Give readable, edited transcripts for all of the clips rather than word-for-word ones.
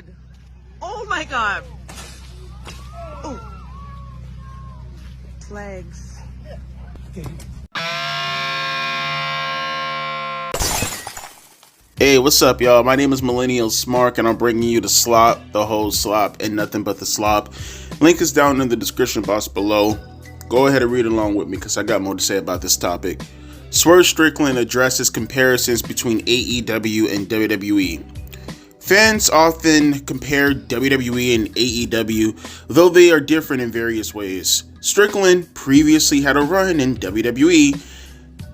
God. Oh my God. Oh. Legs. Hey, what's up, y'all? My name is Millennial Smark, and I'm bringing you the slop, the whole slop, and nothing but the slop. Link is down in the description box below. Go ahead and read along with me, because I got more to say about this topic. Swerve Strickland addresses comparisons between AEW and WWE. Fans often compare WWE and AEW, though they are different in various ways. Strickland previously had a run in WWE,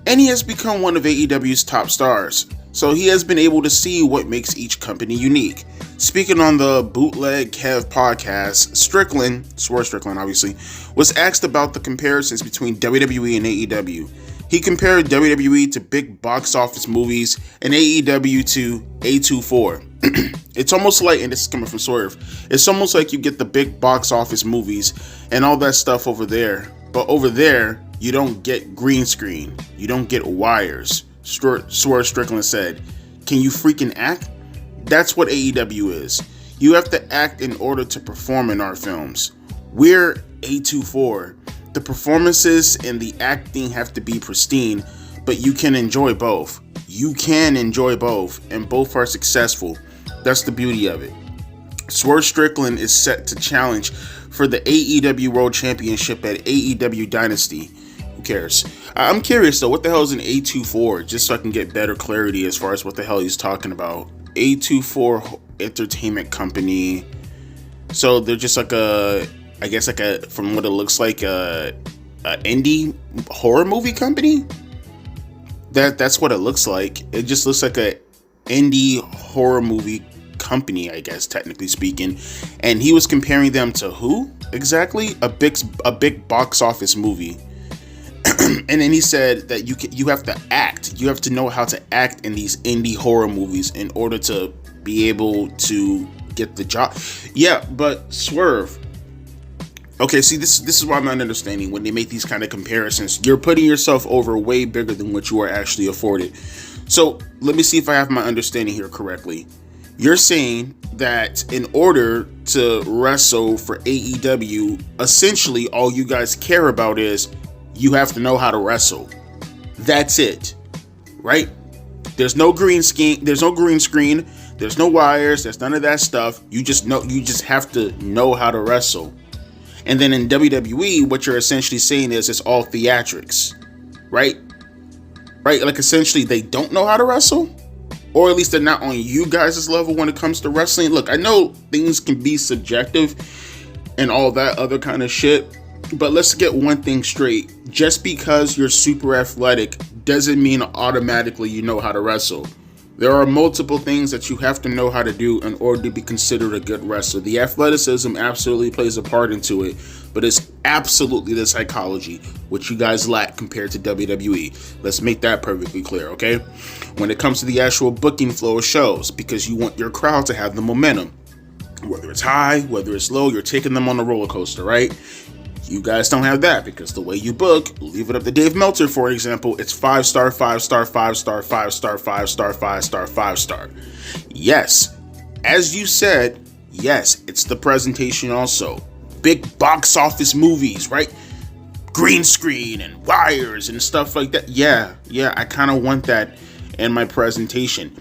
and he has become one of AEW's top stars. So he has been able to see what makes each company unique. Speaking on the Bootleg Kev podcast, Swerve Strickland obviously, was asked about the comparisons between WWE and AEW. He compared WWE to big box office movies and AEW to A24. It's almost like, and this is coming from Swerve, it's almost like you get the big box office movies and all that stuff over there. But over there, you don't get green screen. You don't get wires. Swerve Strickland said, "Can you freaking act? That's what AEW is. You have to act in order to perform in our films. We're A24. The performances and the acting have to be pristine, but you can enjoy both. You can enjoy both, and both are successful. That's the beauty of it." Swerve Strickland is set to challenge for the AEW World Championship at AEW Dynasty. Who cares? I'm curious though, what the hell is an A24? Just so I can get better clarity as far as what the hell he's talking about. A24 Entertainment Company. So they're just like from what it looks like, a indie horror movie company. That's what it looks like. It just looks like a indie horror movie company, I guess, technically speaking. And he was comparing them to who exactly? A big box office movie. And then he said that you have to act. You have to know how to act in these indie horror movies in order to be able to get the job. Yeah, but Swerve. Okay, see, this is why I'm not understanding when they make these kind of comparisons. You're putting yourself over way bigger than what you are actually afforded. So let me see if I have my understanding here correctly. You're saying that in order to wrestle for AEW, essentially all you guys care about is you have to know how to wrestle. That's it, right? There's no green screen. There's no green screen. There's no wires. There's none of that stuff. You just have to know how to wrestle. And then in WWE, what you're essentially saying is it's all theatrics, right? Right? Like essentially they don't know how to wrestle, or at least they're not on you guys' level when it comes to wrestling. Look, I know things can be subjective and all that other kind of shit. But let's get one thing straight. Just because you're super athletic doesn't mean automatically you know how to wrestle. There are multiple things that you have to know how to do in order to be considered a good wrestler. The athleticism absolutely plays a part into it, but it's absolutely the psychology, which you guys lack compared to WWE. Let's make that perfectly clear, okay? When it comes to the actual booking flow of shows, because you want your crowd to have the momentum. Whether it's high, whether it's low, you're taking them on a roller coaster, right? You guys don't have that because the way you book, leave it up to Dave Meltzer, for example, it's 5-star, 5-star, 5-star, 5-star, 5-star, 5-star, 5-star. Yes, as you said, yes, it's the presentation also. Big box office movies, right? Green screen and wires and stuff like that. Yeah, I kind of want that in my presentation.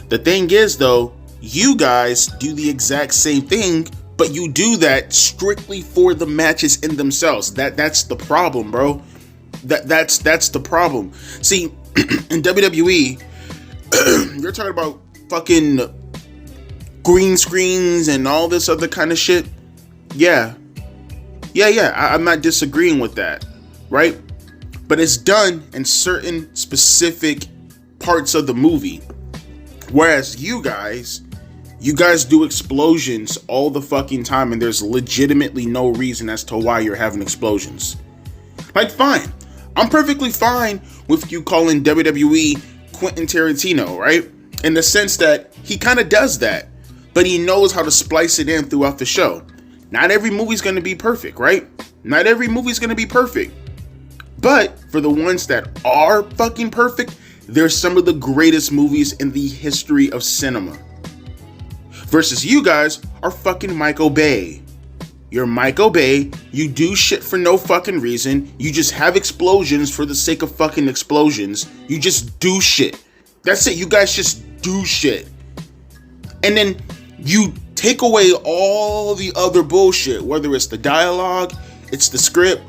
The thing is, though, you guys do the exact same thing, but you do that strictly for the matches in themselves. That's the problem, bro. That's the problem. See, in WWE, you're talking about fucking green screens and all this other kind of shit. Yeah. I'm not disagreeing with that, right? But it's done in certain specific parts of the movie. Whereas you guys do explosions all the fucking time, and there's legitimately no reason as to why you're having explosions. Like, fine. I'm perfectly fine with you calling WWE Quentin Tarantino, right? In the sense that he kind of does that, but he knows how to splice it in throughout the show. Not every movie's going to be perfect, right? Not every movie's going to be perfect. But for the ones that are fucking perfect, they're some of the greatest movies in the history of cinema. Versus you guys are fucking Michael Bay. You're Michael Bay. You do shit for no fucking reason. You just have explosions for the sake of fucking explosions. You just do shit. That's it. You guys just do shit. And then you take away all the other bullshit, whether it's the dialogue, it's the script,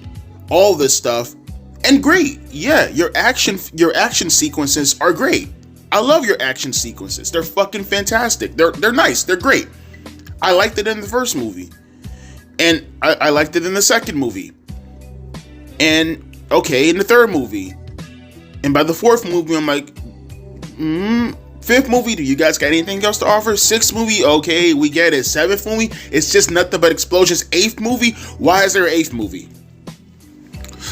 all this stuff. And great. Yeah, your action sequences are great. I love your action sequences. They're fucking fantastic. They're nice. They're great. I liked it in the first movie. And I liked it in the second movie. And okay, in the third movie. And by the fourth movie, I'm like, fifth movie, do you guys got anything else to offer? Sixth movie, okay, we get it. Seventh movie, it's just nothing but explosions. Eighth movie, why is there an eighth movie?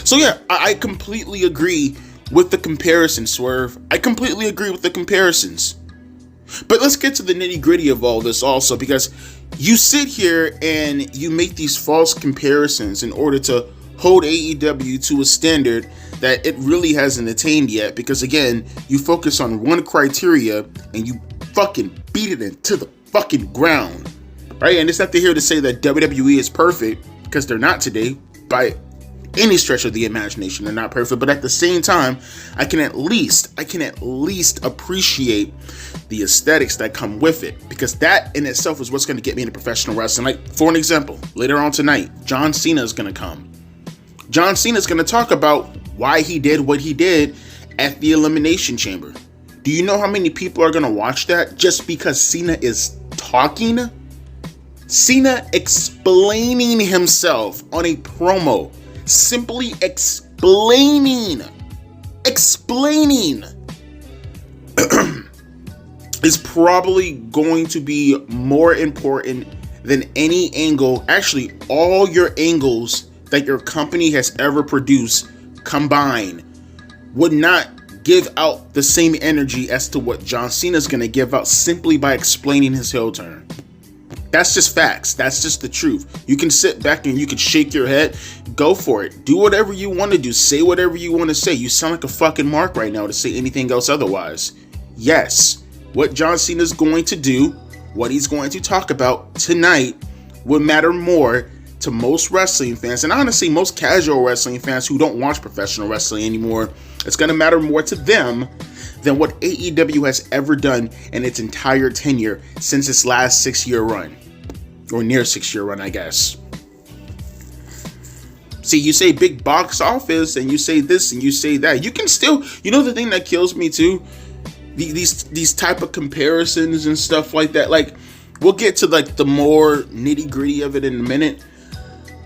So yeah, I completely agree with the comparison, Swerve. I completely agree with the comparisons. But let's get to the nitty gritty of all this also, because you sit here and you make these false comparisons in order to hold AEW to a standard that it really hasn't attained yet, because again, you focus on one criteria and you fucking beat it into the fucking ground, right? And it's not here to say that WWE is perfect, because they're not today by any stretch of the imagination. They're not perfect, but at the same time, I can at least appreciate the aesthetics that come with it, because that in itself is what's going to get me into professional wrestling. Like, for an example, later on tonight, John Cena is going to come. John Cena is going to talk about why he did what he did at the Elimination Chamber. Do you know how many people are going to watch that just because Cena is talking? Cena explaining himself on a promo. Simply explaining is probably going to be more important than any angle, actually all your angles that your company has ever produced combined would not give out the same energy as to what John Cena is going to give out simply by explaining his heel turn. That's just facts. That's just the truth. You can sit back and you can shake your head. Go for it. Do whatever you want to do. Say whatever you want to say. You sound like a fucking mark right now to say anything else otherwise. Yes, what John Cena is going to do, what he's going to talk about tonight will matter more to most wrestling fans, and honestly most casual wrestling fans who don't watch professional wrestling anymore. It's going to matter more to them than what AEW has ever done in its entire tenure since its last 6-year run, or near 6-year run, I guess. See, you say big box office and you say this and you say that. You can still, you know, the thing that kills me too, these type of comparisons and stuff like that. Like, we'll get to like the more nitty gritty of it in a minute,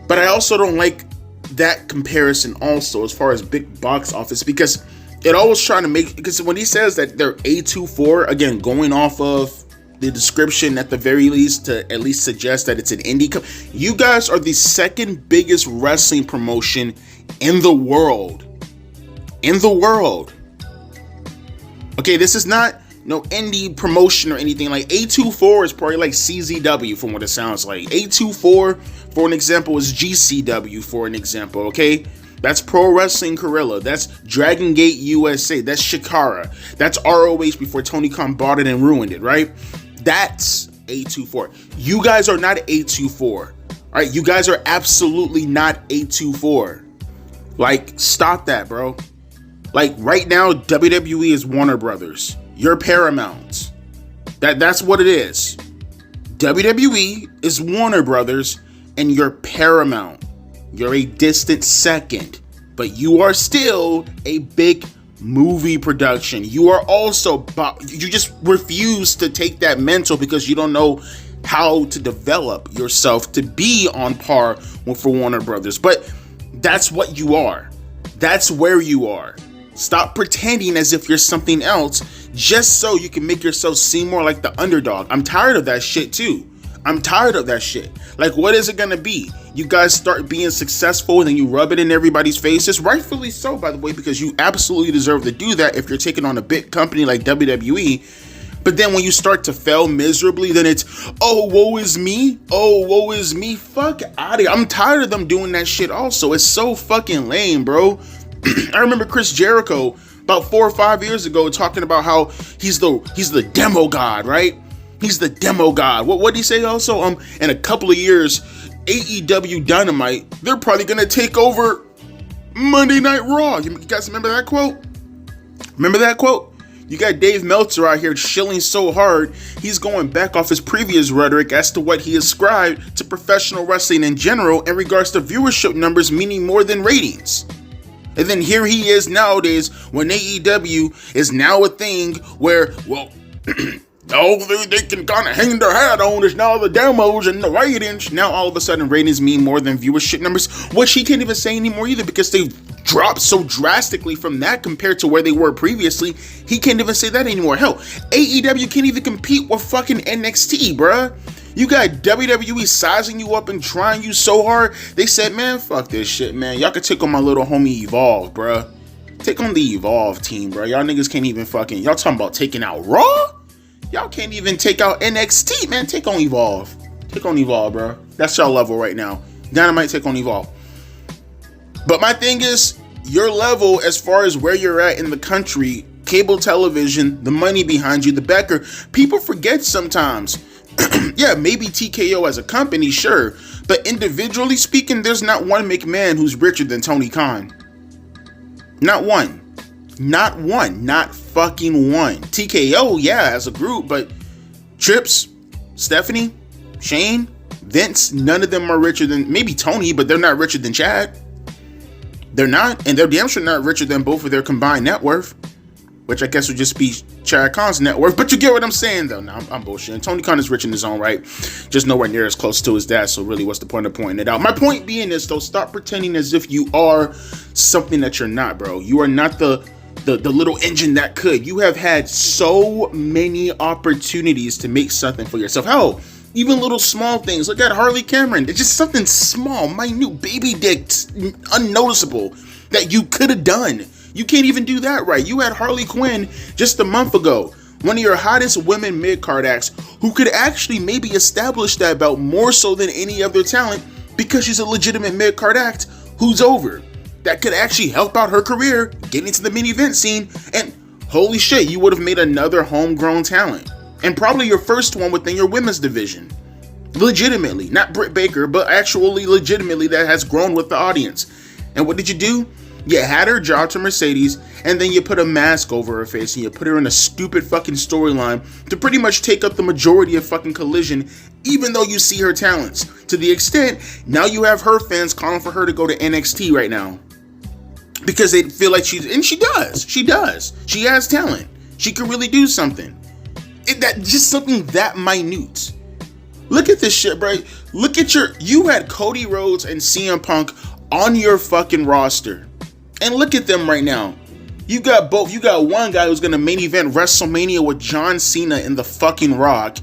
but I also don't like that comparison also as far as big box office, because it always trying to make, because when he says that they're A24, again, going off of the description at the very least to at least suggest that it's an indie you guys are the second biggest wrestling promotion in the world. Okay, this is not no indie promotion or anything. Like, A24 is probably like CZW from what it sounds like. A24, for an example, is GCW, for an example, okay? That's Pro Wrestling Guerrilla. That's Dragon Gate USA. That's Shikara. That's ROH before Tony Khan bought it and ruined it, right? That's A24. You guys are not A24. All right, you guys are absolutely not A24. Like, stop that, bro. Like, right now, WWE is Warner Brothers. You're Paramount. That's what it is. WWE is Warner Brothers, and you're Paramount. You're a distant second, but you are still a big movie production. You are also, you just refuse to take that mental because you don't know how to develop yourself to be on par with Warner Brothers. But that's what you are. That's where you are. Stop pretending as if you're something else just so you can make yourself seem more like the underdog. I'm tired of that shit too. I'm tired of that shit. Like, what is it gonna be? You guys start being successful and then you rub it in everybody's faces. Rightfully so, by the way, because you absolutely deserve to do that if you're taking on a big company like WWE. But then when you start to fail miserably, then it's, oh, woe is me. Oh, woe is me. Fuck out of here. I'm tired of them doing that shit also. It's so fucking lame, bro. I remember Chris Jericho about 4 or 5 years ago talking about how he's the demo god, right? He's the demo god. What did he say also? In a couple of years, AEW Dynamite, they're probably gonna take over Monday Night Raw. You guys remember that quote? Remember that quote? You got Dave Meltzer out here chilling so hard, he's going back off his previous rhetoric as to what he ascribed to professional wrestling in general in regards to viewership numbers, meaning more than ratings. And then here he is nowadays when AEW is now a thing where, well, all they can kind of hang their hat on is now the demos and the ratings. Now all of a sudden ratings mean more than viewership numbers, which he can't even say anymore either because they've dropped so drastically from that compared to where they were previously. He can't even say that anymore. Hell, AEW can't even compete with fucking NXT, bruh. You got WWE sizing you up and trying you so hard. They said, man, fuck this shit, man. Y'all can take on my little homie Evolve, bruh. Take on the Evolve team, bruh. Y'all niggas can't even fucking, y'all talking about taking out Raw? Y'all can't even take out NXT, man. Take on Evolve. Take on Evolve, bro. That's y'all level right now. Dynamite, take on Evolve. But my thing is, your level as far as where you're at in the country, cable television, the money behind you, the backer, people forget sometimes. Yeah, maybe TKO as a company, sure. But individually speaking, there's not one McMahon who's richer than Tony Khan. Not one. Not one. Not fucking one. TKO, yeah, as a group, but Trips, Stephanie, Shane, Vince, none of them are richer than, maybe Tony, but they're not richer than Chad. They're not, and they're damn sure not richer than both of their combined net worth, which I guess would just be Chad Khan's net worth, but you get what I'm saying though. Now, I'm bullshitting. Tony Khan is rich in his own right, just nowhere near as close to his dad, so really what's the point of pointing it out? My point being is, though, stop pretending as if you are something that you're not, bro. You are not the little engine that could. You have had so many opportunities to make something for yourself. Hell, even little small things. Look at Harley Cameron. It's just something small, minute, baby dicks, unnoticeable that you could have done. You can't even do that right. You had Harley Quinn just a month ago, one of your hottest women mid-card acts, who could actually maybe establish that belt more so than any other talent because she's a legitimate mid-card act who's over. That could actually help out her career, get into the main event scene, and holy shit, you would have made another homegrown talent. And probably your first one within your women's division. Legitimately. Not Britt Baker, but actually legitimately that has grown with the audience. And what did you do? You had her job to Mercedes, and then you put a mask over her face, and you put her in a stupid fucking storyline to pretty much take up the majority of fucking Collision, even though you see her talents. To the extent, now you have her fans calling for her to go to NXT right now. Because they feel like she does. She has talent. She can really do something. Just something that minute. Look at this shit, bro. Look at you had Cody Rhodes and CM Punk on your fucking roster. And look at them right now. You got both. You got one guy who's going to main event WrestleMania with John Cena in the fucking Rock.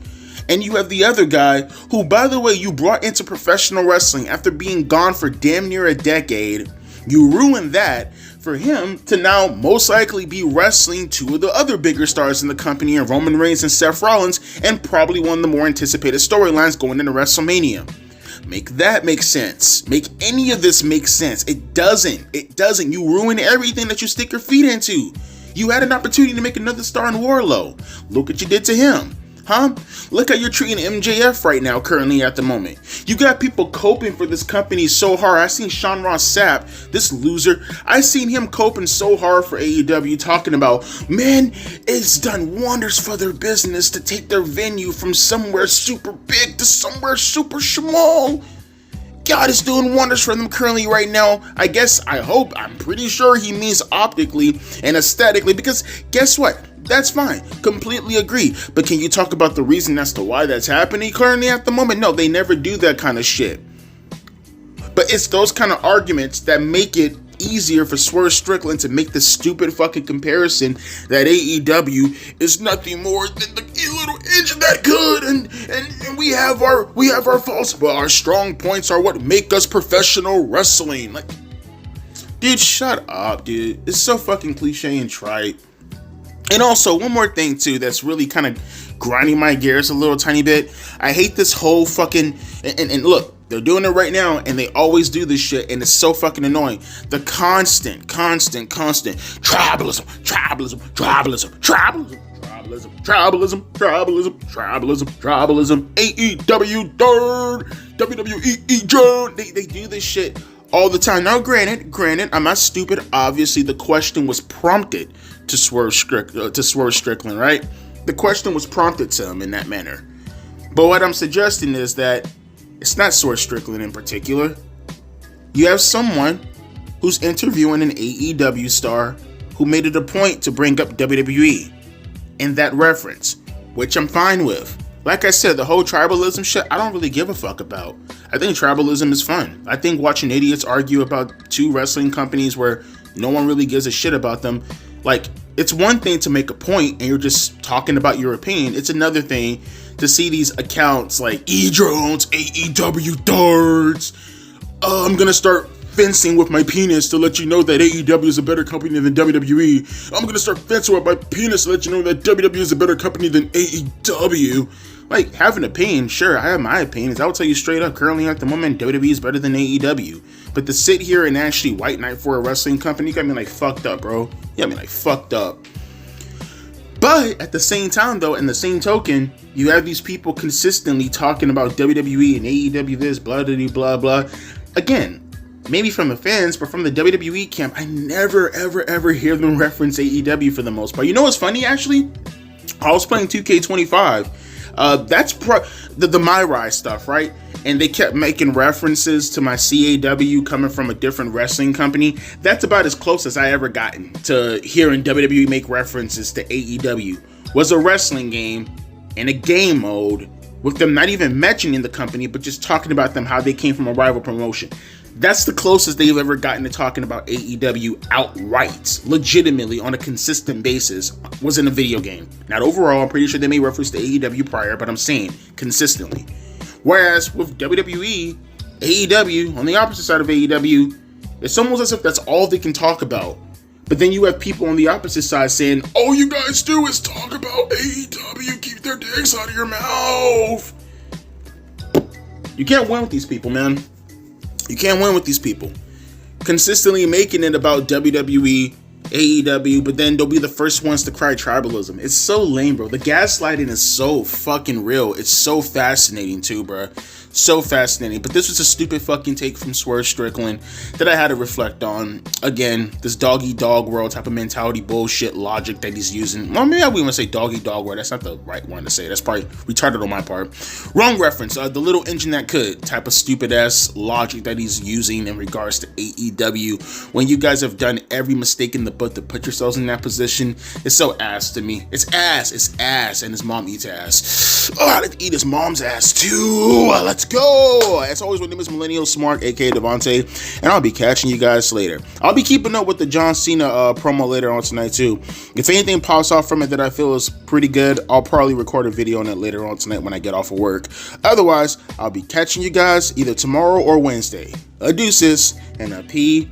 And you have the other guy who, by the way, you brought into professional wrestling after being gone for damn near a decade. You ruined that for him to now most likely be wrestling two of the other bigger stars in the company, in Roman Reigns and Seth Rollins, and probably one of the more anticipated storylines going into WrestleMania. Make that make sense. Make any of this make sense. It doesn't. You ruin everything that you stick your feet into. You had an opportunity to make another star in Wardlow. Look what you did to him. Huh? Look how you're treating MJF right now, currently at the moment. You got people coping for this company so hard. I seen Sean Ross Sapp, this loser. I seen him coping so hard for AEW, talking about, man, it's done wonders for their business to take their venue from somewhere super big to somewhere super small. God is doing wonders for them currently right now. I'm pretty sure he means optically and aesthetically, because guess what? That's fine. Completely agree. But can you talk about the reason as to why that's happening currently at the moment? No, they never do that kind of shit. But it's those kind of arguments that make it easier for Swerve Strickland to make this stupid fucking comparison that AEW is nothing more than the little engine that could, and we have our faults, but our strong points are what make us professional wrestling. Like, dude, shut up, dude. It's so fucking cliche and trite. And also, one more thing, too, that's really kind of grinding my gears a little tiny bit. I hate this whole fucking... And look, they're doing it right now, and they always do this shit, and it's so fucking annoying. The constant tribalism. tribalism, tribalism, tribalism, tribalism, tribalism, AEW, dirt, WWE, dirt. They do this shit all the time. Now, granted, I'm not stupid. Obviously, the question was prompted to Swerve Strickland, right? The question was prompted to him in that manner. But what I'm suggesting is that it's not Swerve Strickland in particular. You have someone who's interviewing an AEW star who made it a point to bring up WWE in that reference, which I'm fine with. Like I said, the whole tribalism shit, I don't really give a fuck about. I think tribalism is fun. I think watching idiots argue about two wrestling companies where no one really gives a shit about them, like, it's one thing to make a point and you're just talking about your opinion. It's another thing to see these accounts like E-Drones, AEW darts. I'm gonna start fencing with my penis to let you know that AEW is a better company than WWE. I'm gonna start fencing with my penis to let you know that WWE is a better company than AEW. Like, have an opinion, sure, I have my opinions. I will tell you straight up, currently at the moment, WWE is better than AEW. But to sit here and actually white knight for a wrestling company, you got me like fucked up, bro. You got me like fucked up. But at the same time, though, in the same token, you have these people consistently talking about WWE and AEW this, blah, blah, blah, blah. Again, maybe from the fans, but from the WWE camp, I never, ever hear them reference AEW for the most part. You know what's funny, actually? I was playing 2K25. That's the My Rise stuff, right? And they kept making references to my CAW coming from a different wrestling company. That's about as close as I ever gotten to hearing WWE make references to AEW. Was a wrestling game in a game mode with them not even mentioning the company, but just talking about them, how they came from a rival promotion. That's the closest they've ever gotten to talking about AEW outright, legitimately, on a consistent basis, was in a video game. Not overall, I'm pretty sure they made reference to AEW prior, but I'm saying consistently. Whereas with WWE, AEW, on the opposite side of AEW, it's almost as if that's all they can talk about. But then you have people on the opposite side saying, all you guys do is talk about AEW, keep their dicks out of your mouth. You can't win with these people, man. You can't win with these people. Consistently making it about WWE, AEW, but then they'll be the first ones to cry tribalism. It's so lame, bro. The gaslighting is so fucking real. It's so fascinating too, bro. So fascinating. But this was a stupid fucking take from Swerve Strickland that I had to reflect on. Again, this dog-eat-dog world type of mentality bullshit logic that he's using. Well, maybe I wouldn't say dog-eat-dog world. That's not the right one to say. That's probably retarded on my part. Wrong reference. The little engine that could type of stupid-ass logic that he's using in regards to AEW. When you guys have done every mistake in the book to put yourselves in that position, it's so ass to me. It's ass, and his mom eats ass. Oh, I like to eat his mom's ass too. Let's go. As always, my name is Millennial Smart, aka Devontae, and I'll be catching you guys later. I'll be keeping up with the John Cena promo later on tonight too. If anything pops off from it that I feel is pretty good, I'll probably record a video on it later on tonight when I get off of work. Otherwise, I'll be catching you guys either tomorrow or Wednesday. A deuces and a peace.